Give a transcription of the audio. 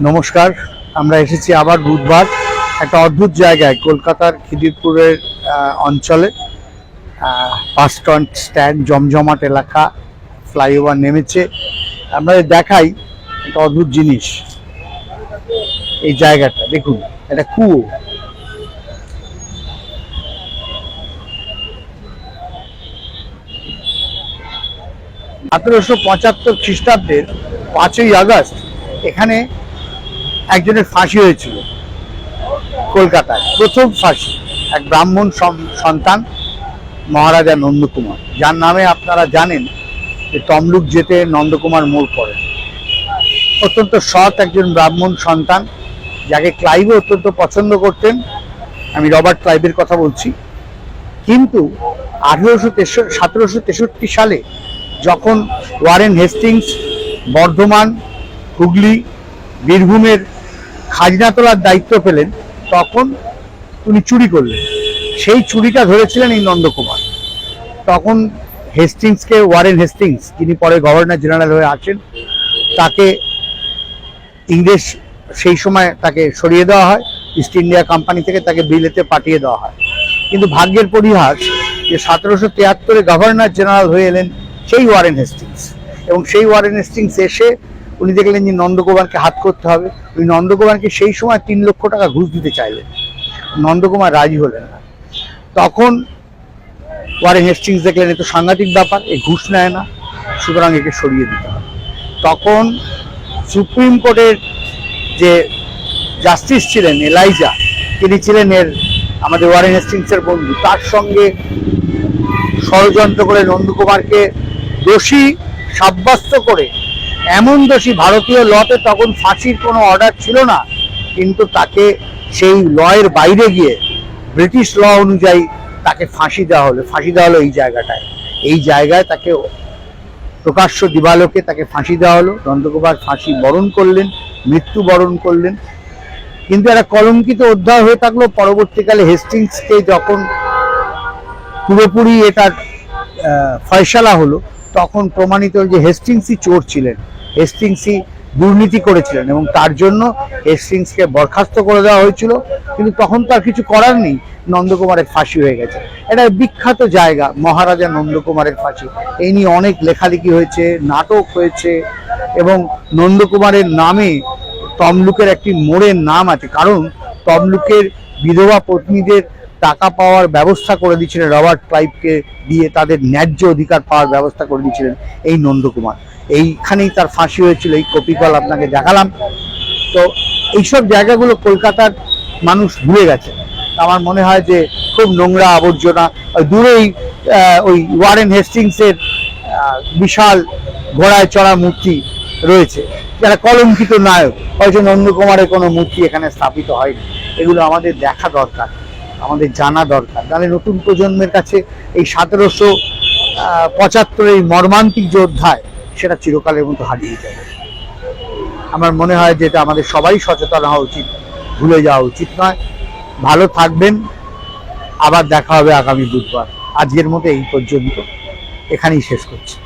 নমস্কার। আমরা এসেছি আবার বুধবার একটা অদ্ভুত জায়গায়, কলকাতার খিদিরপুরের অঞ্চলে। বাস স্ট্যান্ড, জমজমাট এলাকা, ফ্লাইওভার নেমেছে। আমরা দেখাই একটা অদ্ভুত জিনিস। এই জায়গাটা দেখুন, একটা কুয়ো। (1775) খ্রিস্টাব্দের 5ই আগস্ট এখানে একজনের ফাঁসি হয়েছিল। কলকাতায় প্রথম ফাঁসি এক ব্রাহ্মণ সন্তান, মহারাজা নন্দকুমার, যার নামে আপনারা জানেন যে তমলুক যেতে নন্দকুমার মোড় পড়ে। অত্যন্ত সৎ একজন ব্রাহ্মণ সন্তান, যাকে ক্লাইভও অত্যন্ত পছন্দ করতেন। আমি রবার্ট ক্লাইভের কথা বলছি। কিন্তু 1763 সালে যখন ওয়ারেন হেস্টিংস বর্ধমান, হুগলি, বীরভূমের খাজনা তোলার দায়িত্ব পেলেন, তখন উনি চুরি করলেন। সেই চুরিটা ধরেছিলেন এই নন্দকুমার। তখন হেস্টিংসকে, ওয়ারেন হেস্টিংস, যিনি পরে গভর্নর জেনারেল হয়ে আসেন, তাকে ইংরেজ সেই সময় তাকে সরিয়ে দেওয়া হয়। ইস্ট ইন্ডিয়া কোম্পানি থেকে তাকে বিলেতে পাঠিয়ে দেওয়া হয়। কিন্তু ভাগ্যের পরিহাস যে 1773-এ গভর্নর জেনারেল হয়ে এলেন সেই ওয়ারেন হেস্টিংস, এবং সেই ওয়ারেন হেস্টিংস এসে উনি দেখলেন যে নন্দকুমারকে হাত করতে হবে। উনি নন্দকুমারকে সেই সময় 3 লক্ষ টাকা ঘুষ দিতে চাইলেন। নন্দকুমার রাজি হলেন না। তখন ওয়ারেন হেস্টিংস দেখলেন এ তো সাংঘাতিক ব্যাপার, এ ঘুষ নেয় না, সুতরাং একে সরিয়ে দিতে হবে। তখন সুপ্রিম কোর্টের যে জাস্টিস ছিলেন এলাইজা, তিনি ছিলেন আমাদের ওয়ারেন হেস্টিংসের বন্ধু, তার সঙ্গে ষড়যন্ত্র করে নন্দকুমারকে দোষী সাব্যস্ত করে, এমন দোষী, ভারতীয় লতে তখন ফাঁসির কোনো অর্ডার ছিল না, কিন্তু তাকে সেই লয়ের বাইরে গিয়ে ব্রিটিশ ল অনুযায়ী তাকে ফাঁসি দেওয়া হলো। এই জায়গায় তাকে প্রকাশ্য দিবালোকে তাকে ফাঁসি দেওয়া হলো। নন্দকুমার ফাঁসি বরণ করলেন, মৃত্যুবরণ করলেন। কিন্তু একটা কলঙ্কিত অধ্যায় হয়ে থাকলো। পরবর্তীকালে হেস্টিংসকে যখন পুরোপুরি এটার ফয়সালা হলো, তখন প্রমাণিত যে হেস্টিংসই চোর ছিলেন, হেস্টিংসই দুর্নীতি করেছিলেন, এবং তার জন্য হেস্টিংসকে বরখাস্ত করে দেওয়া হয়েছিল। কিন্তু তখন তার কিছু করার নেই, নন্দকুমারের ফাঁসি হয়ে গেছে। এটা বিখ্যাত জায়গা, মহারাজা নন্দকুমারের ফাঁসি। এই নিয়ে অনেক লেখালেখি হয়েছে, নাটক হয়েছে, এবং নন্দকুমারের নামে তমলুকের একটি মোড়ের নাম আছে, কারণ তমলুকের বিধবা পত্নীদের টাকা পাওয়ার ব্যবস্থা করে দিয়েছিলেন রবার্ট ক্লাইভকে দিয়ে, তাদের ন্যায্য অধিকার পাওয়ার ব্যবস্থা করে দিয়েছিলেন এই নন্দকুমার। এইখানেই তার ফাঁসি হয়েছিল। এই কপিকল আপনাকে দেখালাম। তো এইসব জায়গাগুলো কলকাতার মানুষ ভুলে গেছে। আমার মনে হয় যে খুব নোংরা, আবর্জনা। দূরেই ওই ওয়ারেন হেস্টিংসের বিশাল ঘোড়ায় চড়া মূর্তি রয়েছে, যারা কলঙ্কিত নায়ক। হয়তো নন্দকুমারের কোনো মূর্তি এখানে স্থাপিত হয়নি। এগুলো আমাদের দেখা দরকার, আমাদের জানা দরকার। তাহলে নতুন প্রজন্মের কাছে এই 1775 এই মর্মান্তিক যে অধ্যায়, সেটা চিরকালের মতো হারিয়ে যাবে। আমার মনে হয় যে এটা আমাদের সবাই সচেতন হওয়া উচিত, ভুলে যাওয়া উচিত নয়। ভালো থাকবেন। আবার দেখা হবে আগামী বুধবার। আজকের মতো এই পর্যন্ত, এখানেই শেষ করছি।